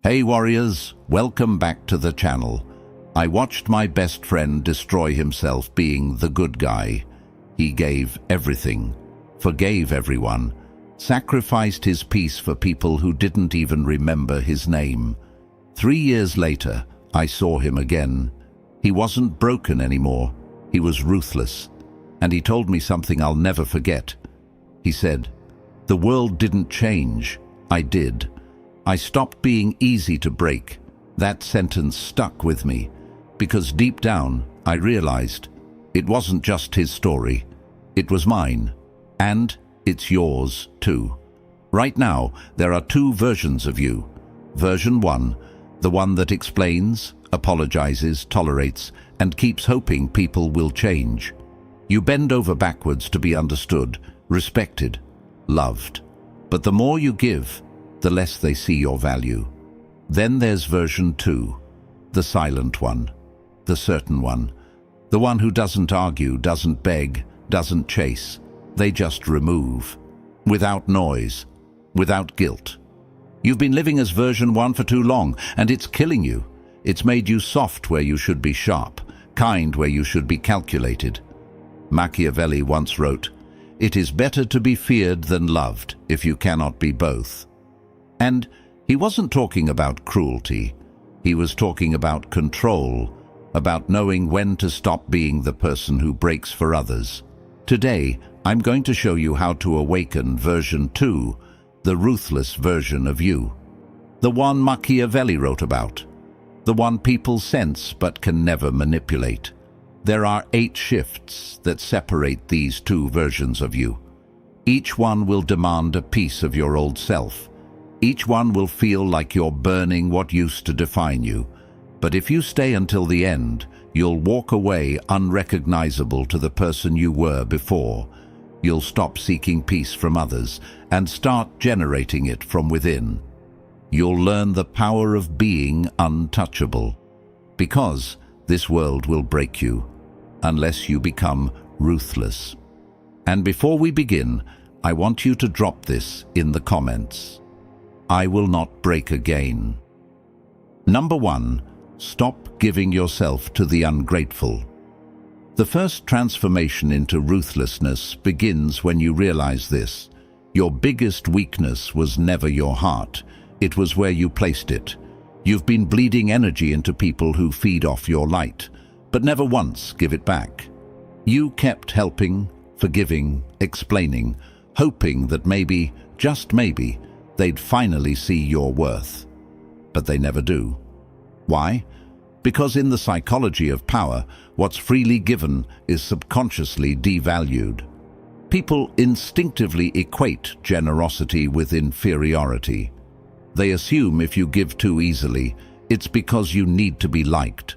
Hey warriors, welcome back to the channel. I watched my best friend destroy himself being the good guy. He gave everything, forgave everyone, sacrificed his peace for people who didn't even remember his name. 3 years later, I saw him again. He wasn't broken anymore. He was ruthless. And he told me something I'll never forget. He said, "The world didn't change. I did. I stopped being easy to break." That sentence stuck with me, because deep down I realized it wasn't just his story. It was mine, and it's yours too. Right now, there are 2 versions of you. Version 1, the one that explains, apologizes, tolerates, and keeps hoping people will change. You bend over backwards to be understood, respected, loved. But the more you give, the less they see your value. Then there's version 2, the silent one, the certain one, the one who doesn't argue, doesn't beg, doesn't chase. They just remove, without noise, without guilt. You've been living as version 1 for too long, and it's killing you. It's made you soft where you should be sharp, kind where you should be calculated. Machiavelli once wrote, "It is better to be feared than loved if you cannot be both." And he wasn't talking about cruelty. He was talking about control, about knowing when to stop being the person who breaks for others. Today, I'm going to show you how to awaken version 2, the ruthless version of you. The one Machiavelli wrote about. The one people sense but can never manipulate. There are 8 shifts that separate these 2 versions of you. Each one will demand a piece of your old self. Each one will feel like you're burning what used to define you. But if you stay until the end, you'll walk away unrecognizable to the person you were before. You'll stop seeking peace from others and start generating it from within. You'll learn the power of being untouchable. Because this world will break you unless you become ruthless. And before we begin, I want you to drop this in the comments. I will not break again. Number 1, stop giving yourself to the ungrateful. The first transformation into ruthlessness begins when you realize this. Your biggest weakness was never your heart. It was where you placed it. You've been bleeding energy into people who feed off your light, but never once give it back. You kept helping, forgiving, explaining, hoping that maybe, just maybe, they'd finally see your worth. But they never do. Why? Because in the psychology of power, what's freely given is subconsciously devalued. People instinctively equate generosity with inferiority. They assume if you give too easily, it's because you need to be liked.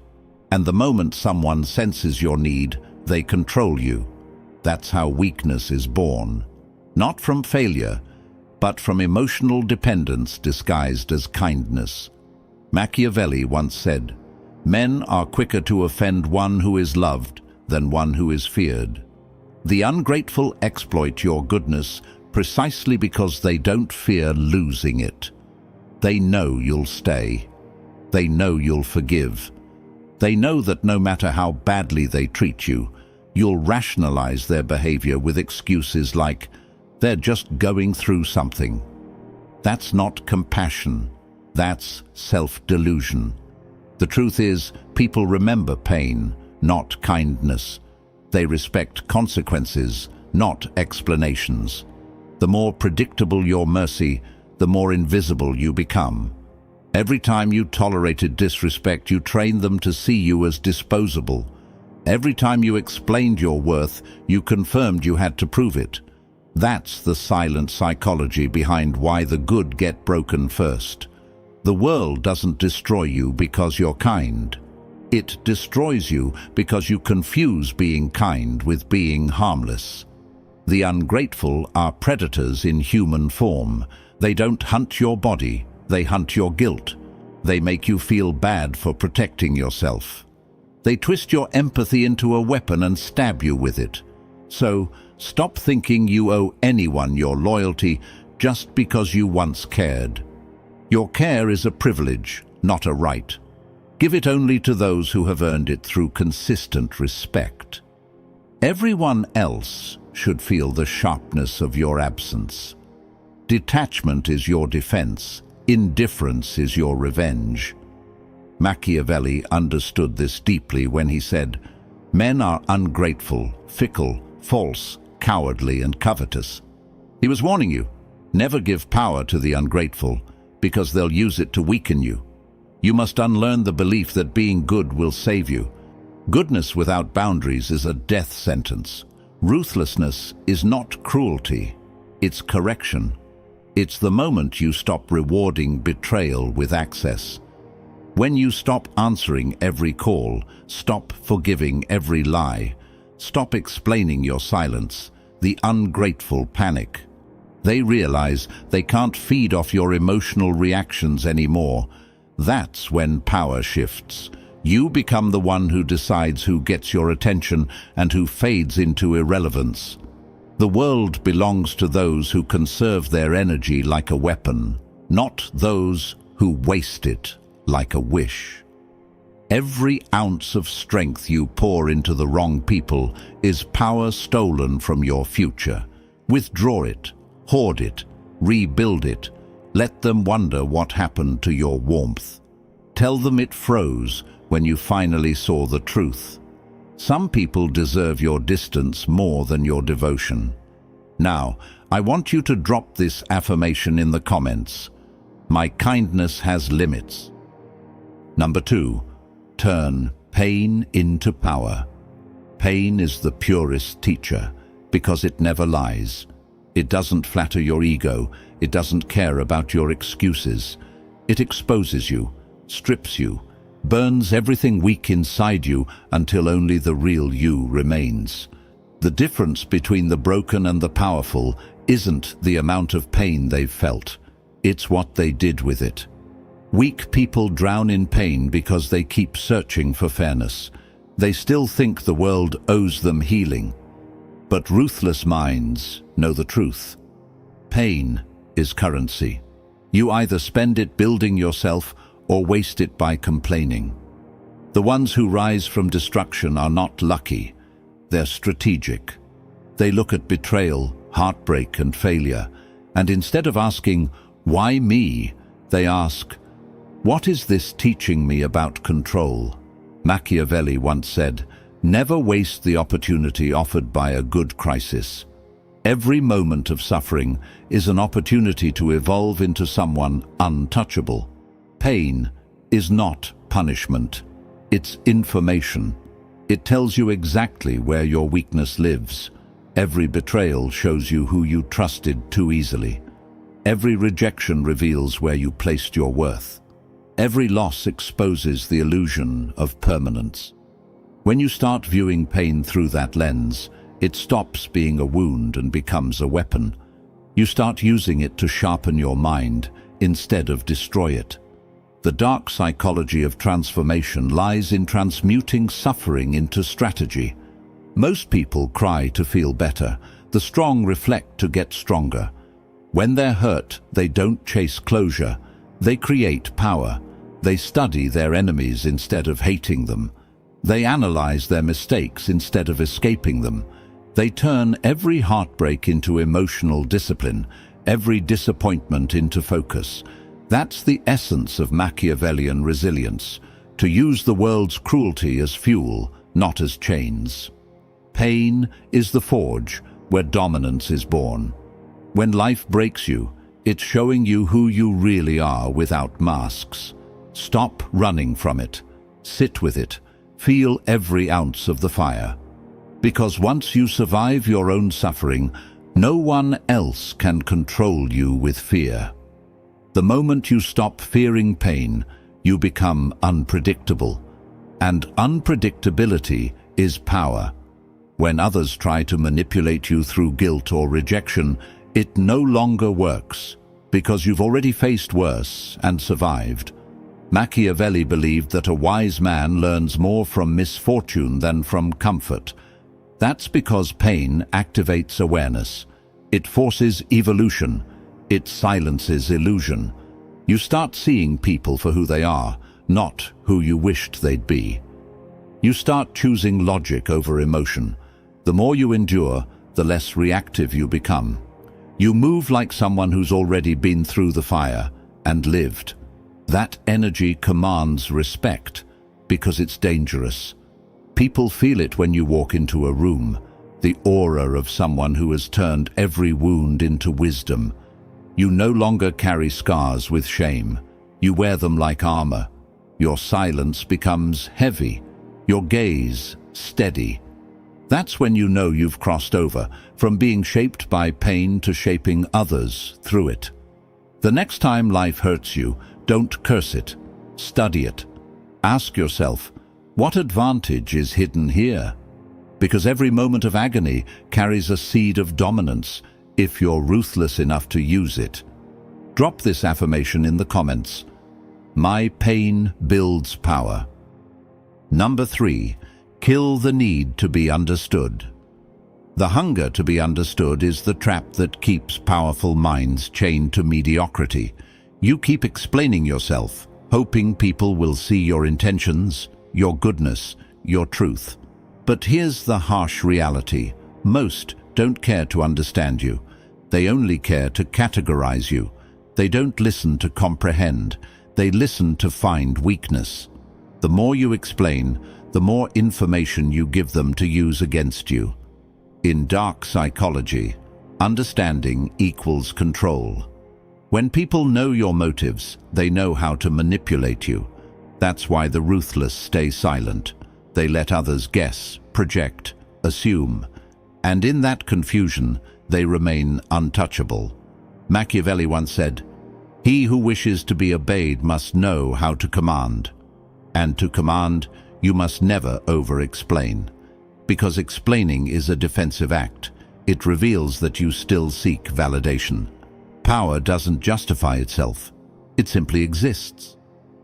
And the moment someone senses your need, they control you. That's how weakness is born. Not from failure, but from emotional dependence disguised as kindness. Machiavelli once said, "Men are quicker to offend one who is loved than one who is feared." The ungrateful exploit your goodness precisely because they don't fear losing it. They know you'll stay. They know you'll forgive. They know that no matter how badly they treat you, you'll rationalize their behavior with excuses like, "They're just going through something." That's not compassion. That's self-delusion. The truth is, people remember pain, not kindness. They respect consequences, not explanations. The more predictable your mercy, the more invisible you become. Every time you tolerated disrespect, you trained them to see you as disposable. Every time you explained your worth, you confirmed you had to prove it. That's the silent psychology behind why the good get broken first. The world doesn't destroy you because you're kind. It destroys you because you confuse being kind with being harmless. The ungrateful are predators in human form. They don't hunt your body, they hunt your guilt. They make you feel bad for protecting yourself. They twist your empathy into a weapon and stab you with it. So, stop thinking you owe anyone your loyalty just because you once cared. Your care is a privilege, not a right. Give it only to those who have earned it through consistent respect. Everyone else should feel the sharpness of your absence. Detachment is your defense. Indifference is your revenge. Machiavelli understood this deeply when he said, "Men are ungrateful, fickle, false, cowardly, and covetous." He was warning you, never give power to the ungrateful, because they'll use it to weaken you. You must unlearn the belief that being good will save you. Goodness without boundaries is a death sentence. Ruthlessness is not cruelty, it's correction. It's the moment you stop rewarding betrayal with access. When you stop answering every call, stop forgiving every lie, stop explaining your silence, the ungrateful panic. They realize they can't feed off your emotional reactions anymore. That's when power shifts. You become the one who decides who gets your attention and who fades into irrelevance. The world belongs to those who conserve their energy like a weapon, not those who waste it like a wish. Every ounce of strength you pour into the wrong people is power stolen from your future. Withdraw it, hoard it, rebuild it. Let them wonder what happened to your warmth. Tell them it froze when you finally saw the truth. Some people deserve your distance more than your devotion. Now, I want you to drop this affirmation in the comments. My kindness has limits. Number 2, turn pain into power. Pain is the purest teacher because it never lies. It doesn't flatter your ego. It doesn't care about your excuses. It exposes you, strips you, burns everything weak inside you until only the real you remains. The difference between the broken and the powerful isn't the amount of pain they've felt. It's what they did with it. Weak people drown in pain because they keep searching for fairness. They still think the world owes them healing. But ruthless minds know the truth. Pain is currency. You either spend it building yourself or waste it by complaining. The ones who rise from destruction are not lucky. They're strategic. They look at betrayal, heartbreak, and failure, and instead of asking, "Why me?" they ask, "What is this teaching me about control?" Machiavelli once said, "Never waste the opportunity offered by a good crisis." Every moment of suffering is an opportunity to evolve into someone untouchable. Pain is not punishment. It's information. It tells you exactly where your weakness lives. Every betrayal shows you who you trusted too easily. Every rejection reveals where you placed your worth. Every loss exposes the illusion of permanence. When you start viewing pain through that lens, it stops being a wound and becomes a weapon. You start using it to sharpen your mind instead of destroy it. The dark psychology of transformation lies in transmuting suffering into strategy. Most people cry to feel better. The strong reflect to get stronger. When they're hurt, they don't chase closure. They create power. They study their enemies instead of hating them. They analyze their mistakes instead of escaping them. They turn every heartbreak into emotional discipline, every disappointment into focus. That's the essence of Machiavellian resilience, to use the world's cruelty as fuel, not as chains. Pain is the forge where dominance is born. When life breaks you, it's showing you who you really are without masks. Stop running from it. Sit with it. Feel every ounce of the fire. Because once you survive your own suffering, no one else can control you with fear. The moment you stop fearing pain, you become unpredictable. And unpredictability is power. When others try to manipulate you through guilt or rejection, it no longer works, because you've already faced worse and survived. Machiavelli believed that a wise man learns more from misfortune than from comfort. That's because pain activates awareness. It forces evolution. It silences illusion. You start seeing people for who they are, not who you wished they'd be. You start choosing logic over emotion. The more you endure, the less reactive you become. You move like someone who's already been through the fire and lived. That energy commands respect because it's dangerous. People feel it when you walk into a room, the aura of someone who has turned every wound into wisdom. You no longer carry scars with shame. You wear them like armor. Your silence becomes heavy, your gaze steady. That's when you know you've crossed over, from being shaped by pain to shaping others through it. The next time life hurts you, don't curse it. Study it. Ask yourself, what advantage is hidden here? Because every moment of agony carries a seed of dominance, if you're ruthless enough to use it. Drop this affirmation in the comments. My pain builds power. Number 3. Kill the need to be understood. The hunger to be understood is the trap that keeps powerful minds chained to mediocrity. You keep explaining yourself, hoping people will see your intentions, your goodness, your truth. But here's the harsh reality. Most don't care to understand you. They only care to categorize you. They don't listen to comprehend. They listen to find weakness. The more you explain, the more information you give them to use against you. In dark psychology, understanding equals control. When people know your motives, they know how to manipulate you. That's why the ruthless stay silent. They let others guess, project, assume. And in that confusion, they remain untouchable. Machiavelli once said, "He who wishes to be obeyed must know how to command. And to command, you must never over-explain. Because explaining is a defensive act. It reveals that you still seek validation. Power doesn't justify itself. It simply exists.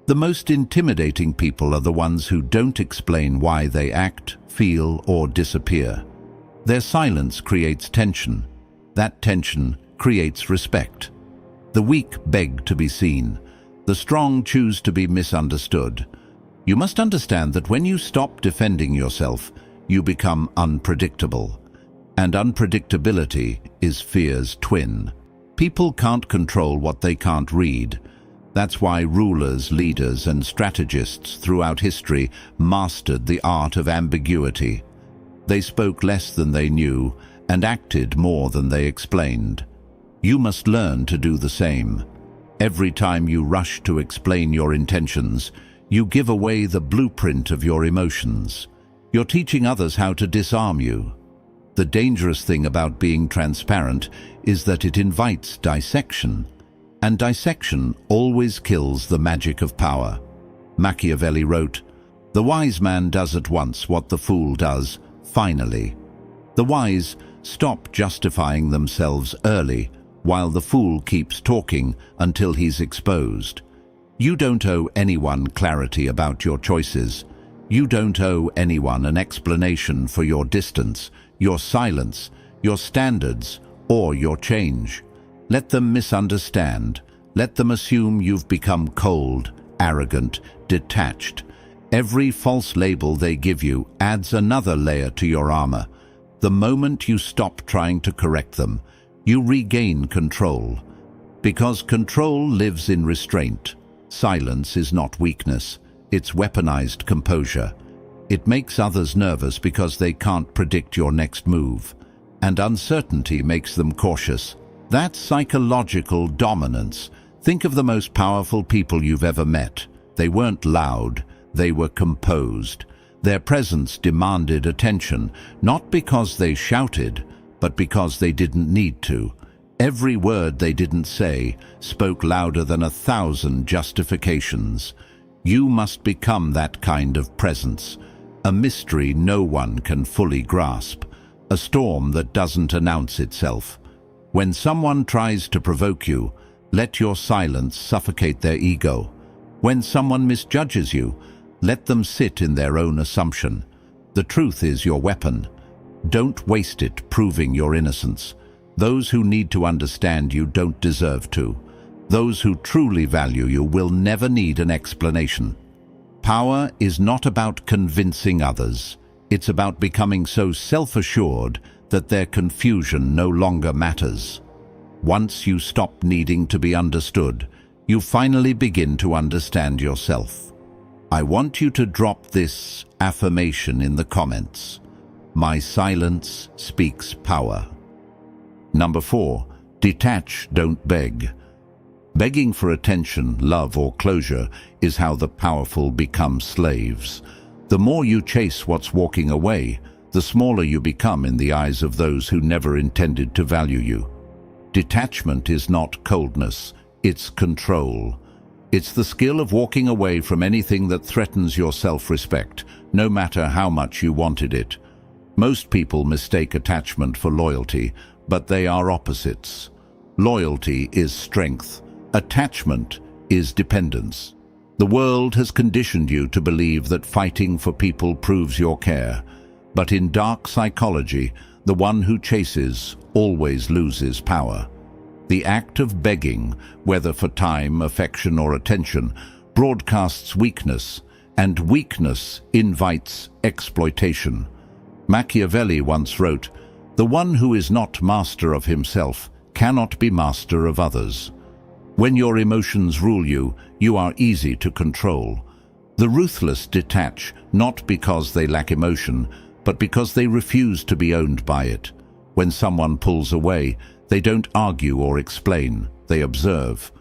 The most intimidating people are the ones who don't explain why they act, feel, or disappear. Their silence creates tension. That tension creates respect. The weak beg to be seen. The strong choose to be misunderstood. You must understand that when you stop defending yourself, you become unpredictable. And unpredictability is fear's twin. People can't control what they can't read. That's why rulers, leaders, and strategists throughout history mastered the art of ambiguity. They spoke less than they knew and acted more than they explained. You must learn to do the same. Every time you rush to explain your intentions, you give away the blueprint of your emotions. You're teaching others how to disarm you. The dangerous thing about being transparent is that it invites dissection. And dissection always kills the magic of power. Machiavelli wrote, "The wise man does at once what the fool does, finally." The wise stop justifying themselves early, while the fool keeps talking until he's exposed. You don't owe anyone clarity about your choices. You don't owe anyone an explanation for your distance, your silence, your standards, or your change. Let them misunderstand. Let them assume you've become cold, arrogant, detached. Every false label they give you adds another layer to your armor. The moment you stop trying to correct them, you regain control. Because control lives in restraint. Silence is not weakness, it's weaponized composure. It makes others nervous because they can't predict your next move. And uncertainty makes them cautious. That's psychological dominance. Think of the most powerful people you've ever met. They weren't loud, they were composed. Their presence demanded attention, not because they shouted, but because they didn't need to. Every word they didn't say spoke louder than 1,000 justifications. You must become that kind of presence. A mystery no one can fully grasp. A storm that doesn't announce itself. When someone tries to provoke you, let your silence suffocate their ego. When someone misjudges you, let them sit in their own assumption. The truth is your weapon. Don't waste it proving your innocence. Those who need to understand you don't deserve to. Those who truly value you will never need an explanation. Power is not about convincing others. It's about becoming so self-assured that their confusion no longer matters. Once you stop needing to be understood, you finally begin to understand yourself. I want you to drop this affirmation in the comments. My silence speaks power. Number 4. Detach, don't beg. Begging for attention, love, or closure is how the powerful become slaves. The more you chase what's walking away, the smaller you become in the eyes of those who never intended to value you. Detachment is not coldness, it's control. It's the skill of walking away from anything that threatens your self-respect, no matter how much you wanted it. Most people mistake attachment for loyalty, but they are opposites. Loyalty is strength. Attachment is dependence. The world has conditioned you to believe that fighting for people proves your care. But in dark psychology, the one who chases always loses power. The act of begging, whether for time, affection, or attention, broadcasts weakness, and weakness invites exploitation. Machiavelli once wrote, "The one who is not master of himself cannot be master of others." When your emotions rule you, you are easy to control. The ruthless detach, not because they lack emotion, but because they refuse to be owned by it. When someone pulls away, they don't argue or explain, they observe.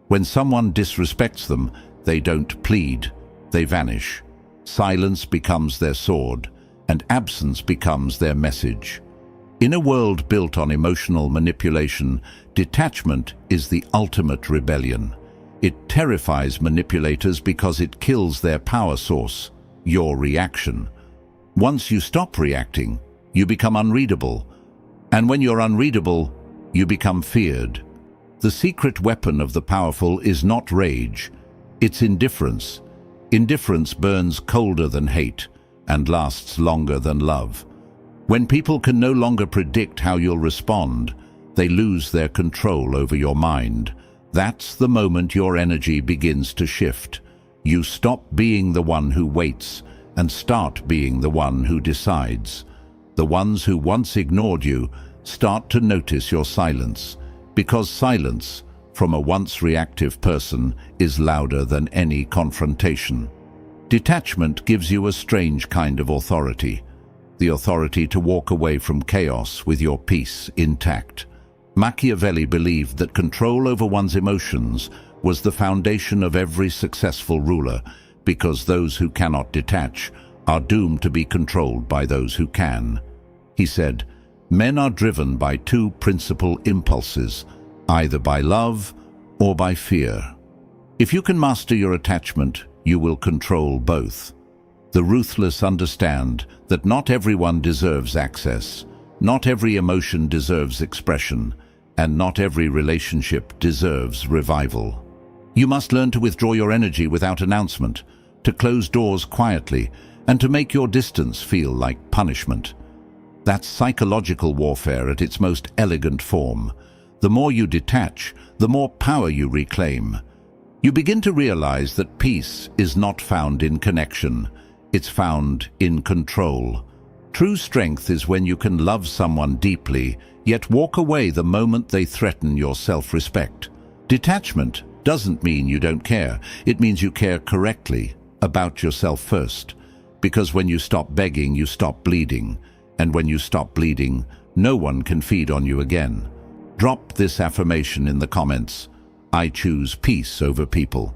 When someone disrespects them, they don't plead, they vanish. Silence becomes their sword, and absence becomes their message. In a world built on emotional manipulation, detachment is the ultimate rebellion. It terrifies manipulators because it kills their power source, your reaction. Once you stop reacting, you become unreadable. And when you're unreadable, you become feared. The secret weapon of the powerful is not rage, it's indifference. Indifference burns colder than hate and lasts longer than love. When people can no longer predict how you'll respond, they lose their control over your mind. That's the moment your energy begins to shift. You stop being the one who waits and start being the one who decides. The ones who once ignored you start to notice your silence, because silence, from a once reactive person, is louder than any confrontation. Detachment gives you a strange kind of authority. The authority to walk away from chaos with your peace intact. Machiavelli believed that control over one's emotions was the foundation of every successful ruler, because those who cannot detach are doomed to be controlled by those who can. He said, "Men are driven by two principal impulses, either by love or by fear. If you can master your attachment, you will control both." The ruthless understand that not everyone deserves access, not every emotion deserves expression, and not every relationship deserves revival. You must learn to withdraw your energy without announcement, to close doors quietly, and to make your distance feel like punishment. That's psychological warfare at its most elegant form. The more you detach, the more power you reclaim. You begin to realize that peace is not found in connection. It's found in control. True strength is when you can love someone deeply, yet walk away the moment they threaten your self-respect. Detachment doesn't mean you don't care. It means you care correctly, about yourself first. Because when you stop begging, you stop bleeding. And when you stop bleeding, no one can feed on you again. Drop this affirmation in the comments. I choose peace over people.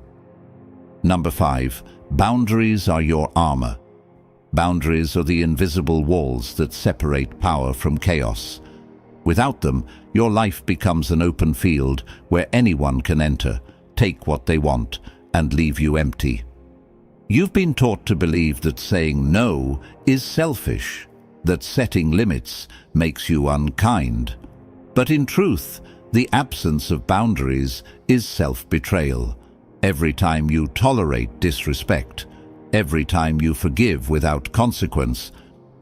Number 5. Boundaries are your armor. Boundaries are the invisible walls that separate power from chaos. Without them, your life becomes an open field where anyone can enter, take what they want, and leave you empty. You've been taught to believe that saying no is selfish, that setting limits makes you unkind. But in truth, the absence of boundaries is self-betrayal. Every time you tolerate disrespect, every time you forgive without consequence,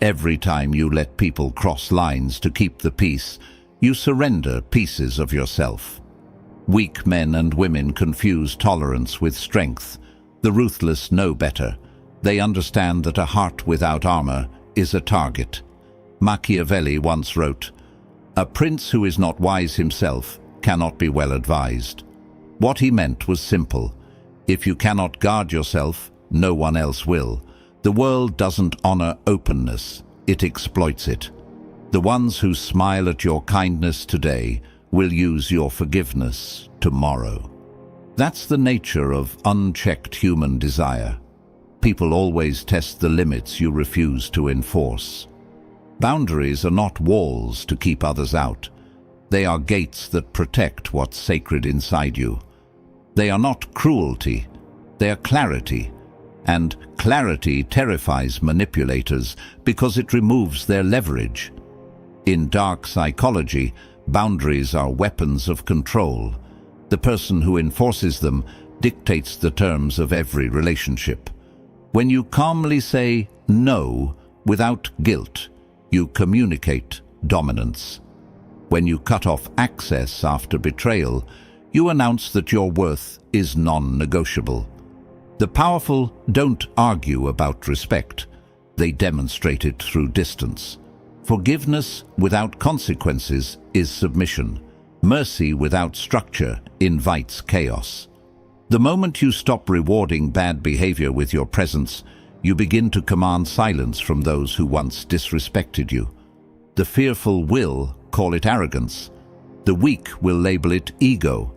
every time you let people cross lines to keep the peace, you surrender pieces of yourself. Weak men and women confuse tolerance with strength. The ruthless know better. They understand that a heart without armor is a target. Machiavelli once wrote, "A prince who is not wise himself cannot be well advised." What he meant was simple. If you cannot guard yourself, no one else will. The world doesn't honor openness, it exploits it. The ones who smile at your kindness today will use your forgiveness tomorrow. That's the nature of unchecked human desire. People always test the limits you refuse to enforce. Boundaries are not walls to keep others out. They are gates that protect what's sacred inside you. They are not cruelty, they are clarity. And clarity terrifies manipulators because it removes their leverage. In dark psychology, boundaries are weapons of control. The person who enforces them dictates the terms of every relationship. When you calmly say no without guilt, you communicate dominance. When you cut off access after betrayal, you announce that your worth is non-negotiable. The powerful don't argue about respect. They demonstrate it through distance. Forgiveness without consequences is submission. Mercy without structure invites chaos. The moment you stop rewarding bad behavior with your presence, you begin to command silence from those who once disrespected you. The fearful will call it arrogance. The weak will label it ego,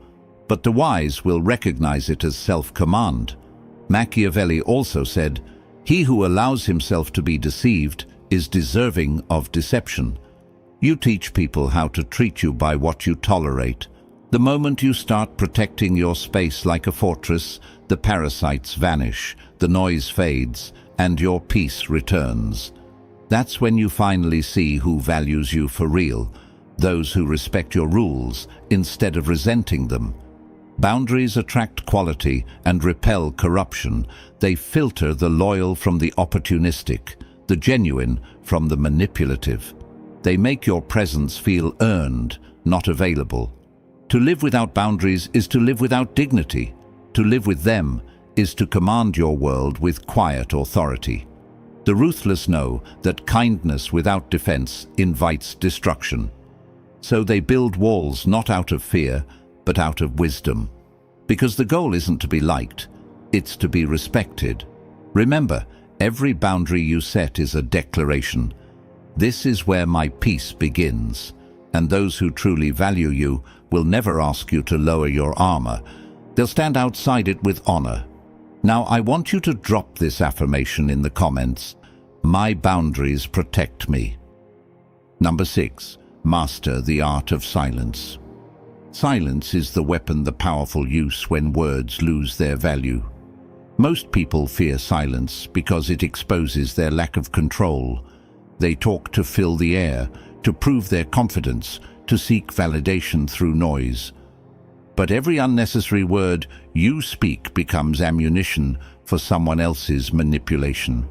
but the wise will recognize it as self-command. Machiavelli also said, "He who allows himself to be deceived is deserving of deception." You teach people how to treat you by what you tolerate. The moment you start protecting your space like a fortress, the parasites vanish, the noise fades, and your peace returns. That's when you finally see who values you for real, those who respect your rules instead of resenting them. Boundaries attract quality and repel corruption. They filter the loyal from the opportunistic, the genuine from the manipulative. They make your presence feel earned, not available. To live without boundaries is to live without dignity. To live with them is to command your world with quiet authority. The ruthless know that kindness without defense invites destruction. So they build walls not out of fear, but out of wisdom. Because the goal isn't to be liked, it's to be respected. Remember, every boundary you set is a declaration. This is where my peace begins, and those who truly value you will never ask you to lower your armor. They'll stand outside it with honor. Now, I want you to drop this affirmation in the comments. My boundaries protect me. Number 6. Master the art of silence. Silence is the weapon the powerful use when words lose their value. Most people fear silence because it exposes their lack of control. They talk to fill the air, to prove their confidence, to seek validation through noise. But every unnecessary word you speak becomes ammunition for someone else's manipulation.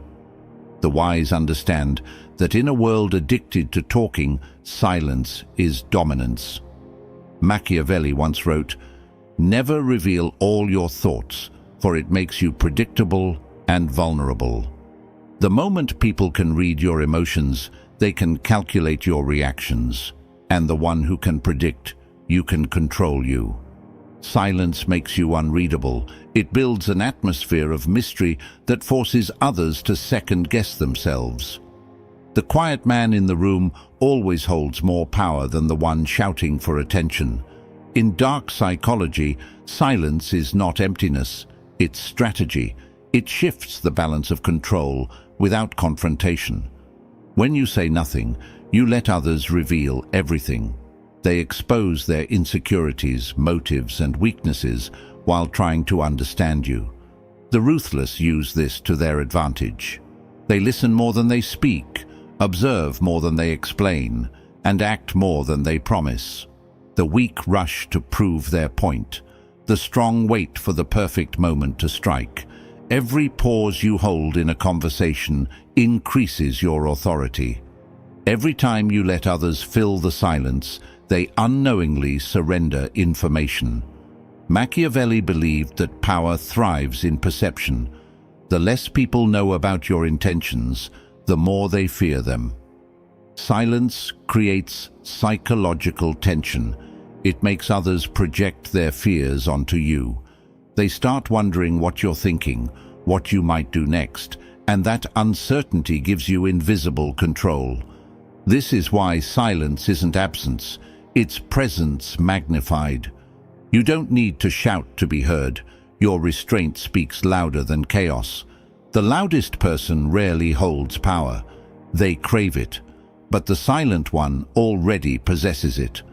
The wise understand that in a world addicted to talking, silence is dominance. Machiavelli once wrote, "Never reveal all your thoughts, for it makes you predictable and vulnerable." The moment people can read your emotions, they can calculate your reactions. And the one who can predict, you can control you. Silence makes you unreadable. It builds an atmosphere of mystery that forces others to second-guess themselves. The quiet man in the room always holds more power than the one shouting for attention. In dark psychology, silence is not emptiness, it's strategy. It shifts the balance of control without confrontation. When you say nothing, you let others reveal everything. They expose their insecurities, motives, and weaknesses while trying to understand you. The ruthless use this to their advantage. They listen more than they speak, observe more than they explain, and act more than they promise. The weak rush to prove their point. The strong wait for the perfect moment to strike. Every pause you hold in a conversation increases your authority. Every time you let others fill the silence, They unknowingly surrender information. Machiavelli believed that power thrives in perception. The less people know about your intentions, the more they fear them. Silence creates psychological tension. It makes others project their fears onto you. They start wondering what you're thinking, what you might do next, and that uncertainty gives you invisible control. This is why silence isn't absence, it's presence magnified. You don't need to shout to be heard. Your restraint speaks louder than chaos. The loudest person rarely holds power. They crave it, but the silent one already possesses it.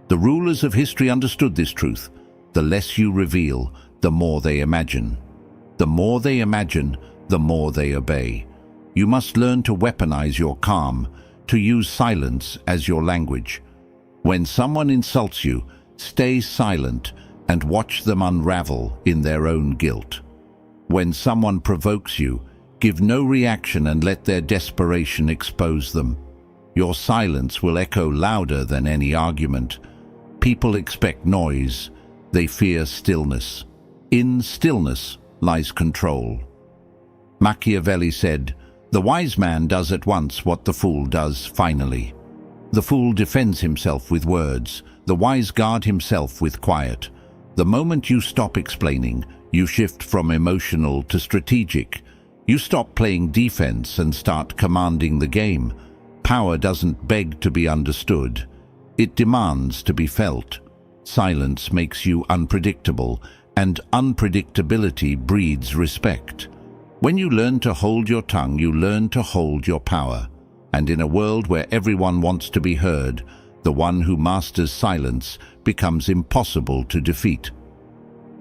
The rulers of history understood this truth. The less you reveal, the more they imagine. The more they imagine, the more they obey. You must learn to weaponize your calm, to use silence as your language. When someone insults you, stay silent and watch them unravel in their own guilt. When someone provokes you, give no reaction and let their desperation expose them. Your silence will echo louder than any argument. People expect noise. They fear stillness. In stillness lies control. Machiavelli said, "The wise man does at once what the fool does finally." The fool defends himself with words. The wise guard himself with quiet. The moment you stop explaining, you shift from emotional to strategic. You stop playing defense and start commanding the game. Power doesn't beg to be understood. It demands to be felt. Silence makes you unpredictable, and unpredictability breeds respect. When you learn to hold your tongue, you learn to hold your power. And in a world where everyone wants to be heard, the one who masters silence becomes impossible to defeat.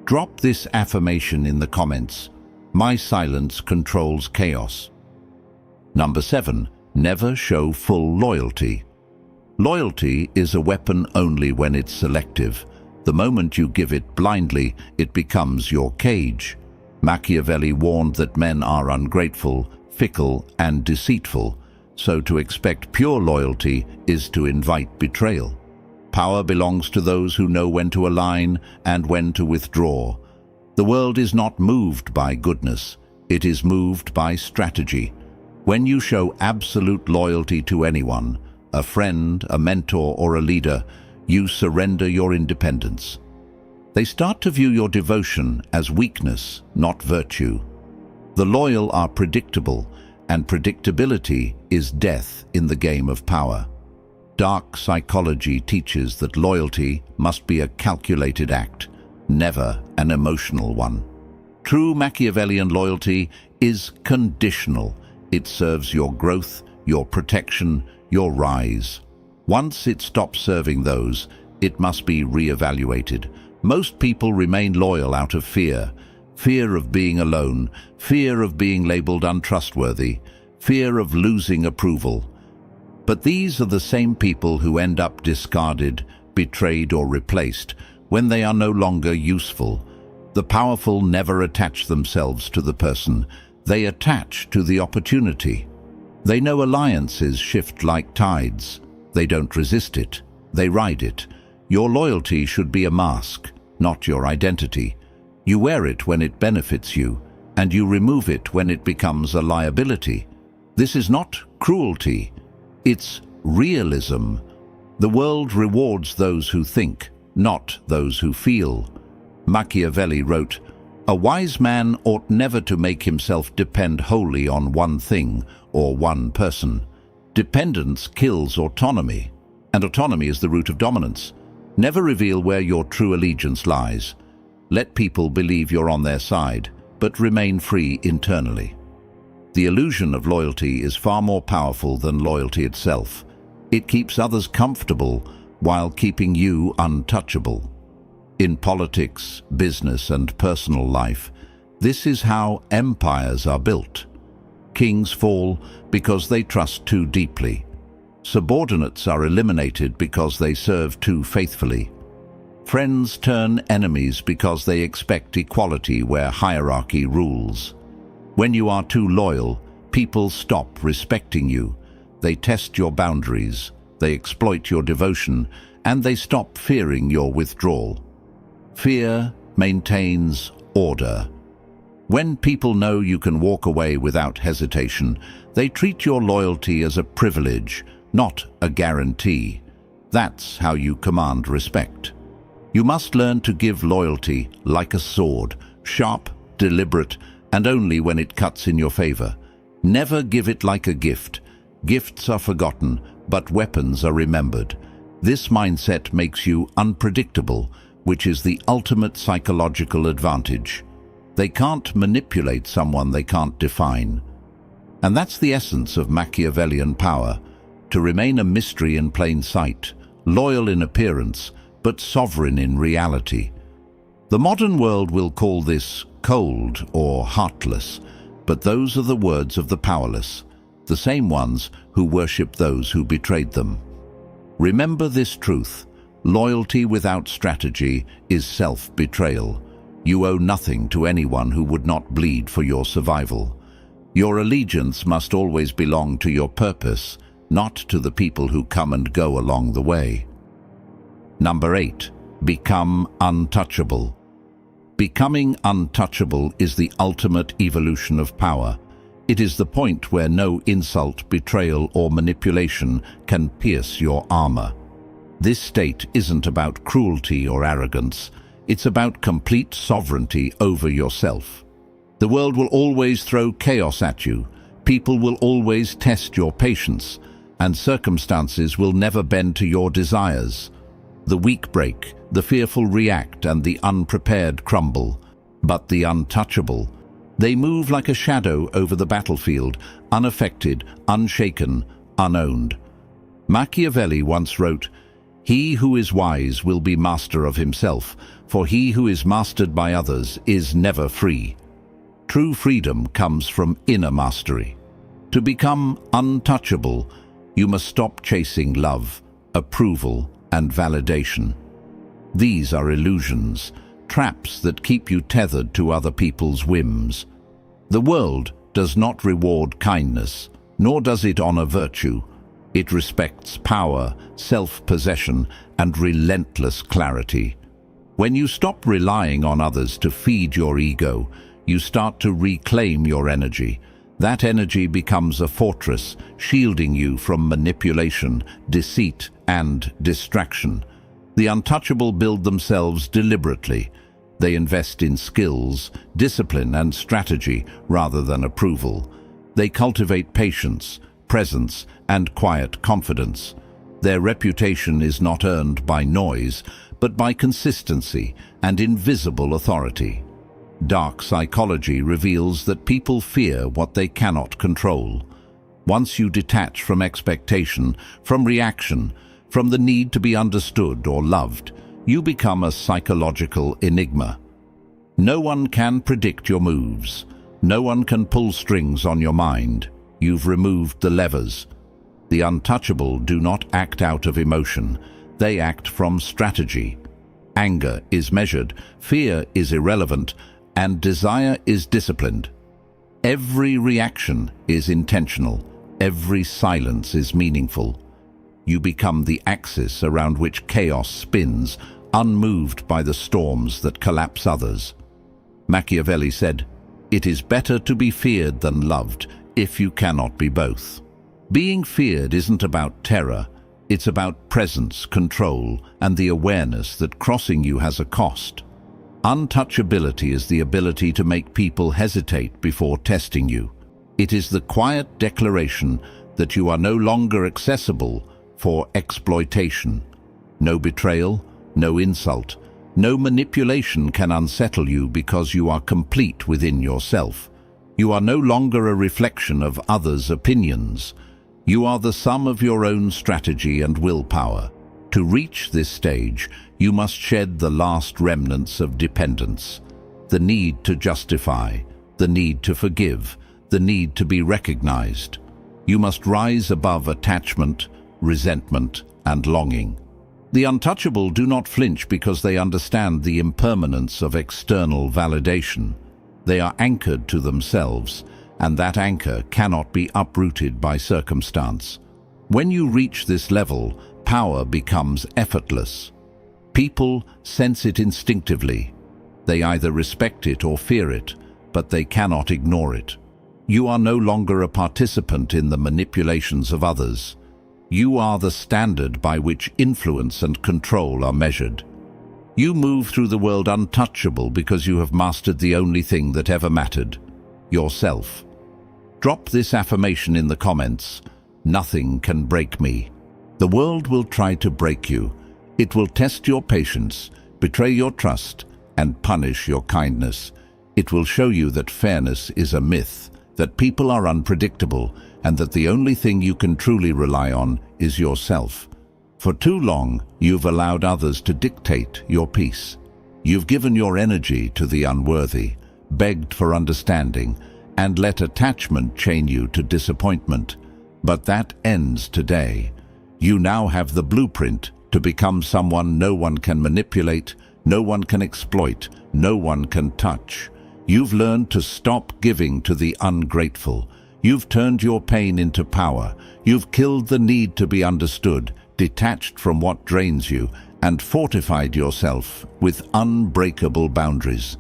Drop this affirmation in the comments. My silence controls chaos. Number 7. Never show full loyalty. Loyalty is a weapon only when it's selective. The moment you give it blindly, it becomes your cage. Machiavelli warned that men are ungrateful, fickle, and deceitful, so to expect pure loyalty is to invite betrayal. Power belongs to those who know when to align and when to withdraw. The world is not moved by goodness, it is moved by strategy. When you show absolute loyalty to anyone, a friend, a mentor, or a leader, you surrender your independence. They start to view your devotion as weakness, not virtue. The loyal are predictable, and predictability is death in the game of power. Dark psychology teaches that loyalty must be a calculated act, never an emotional one. True Machiavellian loyalty is conditional. It serves your growth, your protection, your rise. Once it stops serving those, it must be re-evaluated. Most people remain loyal out of fear. Fear of being alone, fear of being labeled untrustworthy, fear of losing approval. But these are the same people who end up discarded, betrayed, or replaced when they are no longer useful. The powerful never attach themselves to the person. They attach to the opportunity. They know alliances shift like tides. They don't resist it. They ride it. Your loyalty should be a mask, not your identity. You wear it when it benefits you, and you remove it when it becomes a liability. This is not cruelty. It's realism. The world rewards those who think, not those who feel. Machiavelli wrote, "A wise man ought never to make himself depend wholly on one thing or one person. Dependence kills autonomy, and autonomy is the root of dominance. Never reveal where your true allegiance lies. Let people believe you're on their side, but remain free internally." The illusion of loyalty is far more powerful than loyalty itself. It keeps others comfortable while keeping you untouchable. In politics, business, and personal life, this is how empires are built. Kings fall because they trust too deeply. Subordinates are eliminated because they serve too faithfully. Friends turn enemies because they expect equality where hierarchy rules. When you are too loyal, people stop respecting you. They test your boundaries, they exploit your devotion, and they stop fearing your withdrawal. Fear maintains order. When people know you can walk away without hesitation, they treat your loyalty as a privilege, not a guarantee. That's how you command respect. You must learn to give loyalty like a sword, sharp, deliberate, and only when it cuts in your favor. Never give it like a gift. Gifts are forgotten, but weapons are remembered. This mindset makes you unpredictable, which is the ultimate psychological advantage. They can't manipulate someone they can't define. And that's the essence of Machiavellian power, to remain a mystery in plain sight, loyal in appearance, but sovereign in reality. The modern world will call this cold or heartless, but those are the words of the powerless, the same ones who worship those who betrayed them. Remember this truth: loyalty without strategy is self-betrayal. You owe nothing to anyone who would not bleed for your survival. Your allegiance must always belong to your purpose, not to the people who come and go along the way. Number 8. Become untouchable. Becoming untouchable is the ultimate evolution of power. It is the point where no insult, betrayal, or manipulation can pierce your armor. This state isn't about cruelty or arrogance. It's about complete sovereignty over yourself. The world will always throw chaos at you. People will always test your patience, and circumstances will never bend to your desires. The weak break, the fearful react, and the unprepared crumble. But the untouchable, they move like a shadow over the battlefield, unaffected, unshaken, unowned. Machiavelli once wrote, "He who is wise will be master of himself, for he who is mastered by others is never free." True freedom comes from inner mastery. To become untouchable, you must stop chasing love, approval, and validation. These are illusions, traps that keep you tethered to other people's whims. The world does not reward kindness, nor does it honor virtue. It respects power, self-possession, and relentless clarity. When you stop relying on others to feed your ego, you start to reclaim your energy. That energy becomes a fortress, shielding you from manipulation, deceit, and distraction. The untouchable build themselves deliberately. They invest in skills, discipline, and strategy rather than approval. They cultivate patience, presence, and quiet confidence. Their reputation is not earned by noise, but by consistency and invisible authority. Dark psychology reveals that people fear what they cannot control. Once you detach from expectation, from reaction, from the need to be understood or loved, you become a psychological enigma. No one can predict your moves. No one can pull strings on your mind. You've removed the levers. The untouchable do not act out of emotion. They act from strategy. Anger is measured, fear is irrelevant, and desire is disciplined. Every reaction is intentional. Every silence is meaningful. You become the axis around which chaos spins, unmoved by the storms that collapse others. Machiavelli said, "It is better to be feared than loved, if you cannot be both." Being feared isn't about terror. It's about presence, control, and the awareness that crossing you has a cost. Untouchability is the ability to make people hesitate before testing you. It is the quiet declaration that you are no longer accessible for exploitation. No betrayal, no insult, no manipulation can unsettle you because you are complete within yourself. You are no longer a reflection of others' opinions. You are the sum of your own strategy and willpower. To reach this stage, you must shed the last remnants of dependence. The need to justify, the need to forgive, the need to be recognized. You must rise above attachment, resentment, and longing. The untouchable do not flinch because they understand the impermanence of external validation. They are anchored to themselves, and that anchor cannot be uprooted by circumstance. When you reach this level, power becomes effortless. People sense it instinctively. They either respect it or fear it, but they cannot ignore it. You are no longer a participant in the manipulations of others. You are the standard by which influence and control are measured. You move through the world untouchable because you have mastered the only thing that ever mattered: yourself. Drop this affirmation in the comments: nothing can break me. The world will try to break you. It will test your patience, betray your trust, and punish your kindness. It will show you that fairness is a myth, that people are unpredictable, and that the only thing you can truly rely on is yourself. For too long, you've allowed others to dictate your peace. You've given your energy to the unworthy, begged for understanding, and let attachment chain you to disappointment. But that ends today. You now have the blueprint to become someone no one can manipulate, no one can exploit, no one can touch. You've learned to stop giving to the ungrateful. You've turned your pain into power. You've killed the need to be understood, detached from what drains you, and fortified yourself with unbreakable boundaries.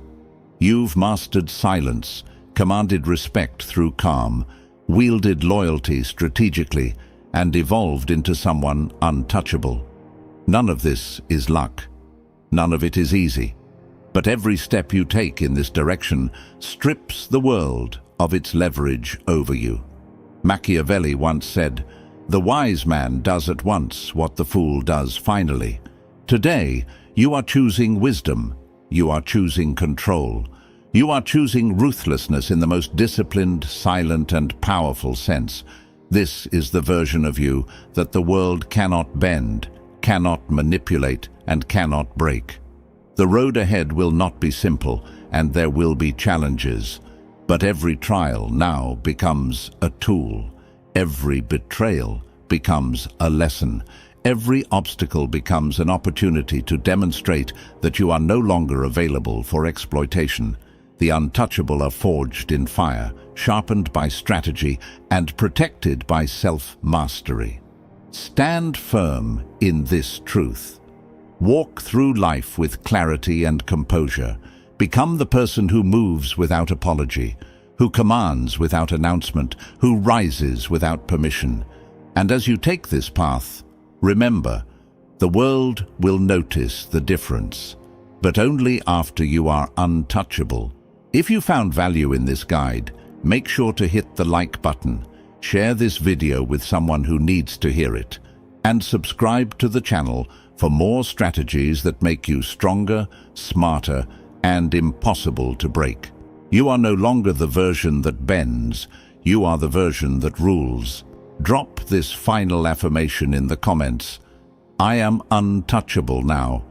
You've mastered silence, commanded respect through calm, wielded loyalty strategically, and evolved into someone untouchable. None of this is luck. None of it is easy. But every step you take in this direction strips the world of its leverage over you. Machiavelli once said, "The wise man does at once what the fool does finally." Today, you are choosing wisdom. You are choosing control. You are choosing ruthlessness in the most disciplined, silent, and powerful sense. This is the version of you that the world cannot bend, cannot manipulate, and cannot break. The road ahead will not be simple, and there will be challenges. But every trial now becomes a tool. Every betrayal becomes a lesson. Every obstacle becomes an opportunity to demonstrate that you are no longer available for exploitation. The untouchable are forged in fire, sharpened by strategy, and protected by self-mastery. Stand firm in this truth. Walk through life with clarity and composure. Become the person who moves without apology, who commands without announcement, who rises without permission. And as you take this path, remember, the world will notice the difference, but only after you are untouchable. If you found value in this guide, make sure to hit the like button, share this video with someone who needs to hear it, and subscribe to the channel for more strategies that make you stronger, smarter, and impossible to break. You are no longer the version that bends, you are the version that rules. Drop this final affirmation in the comments. I am untouchable now.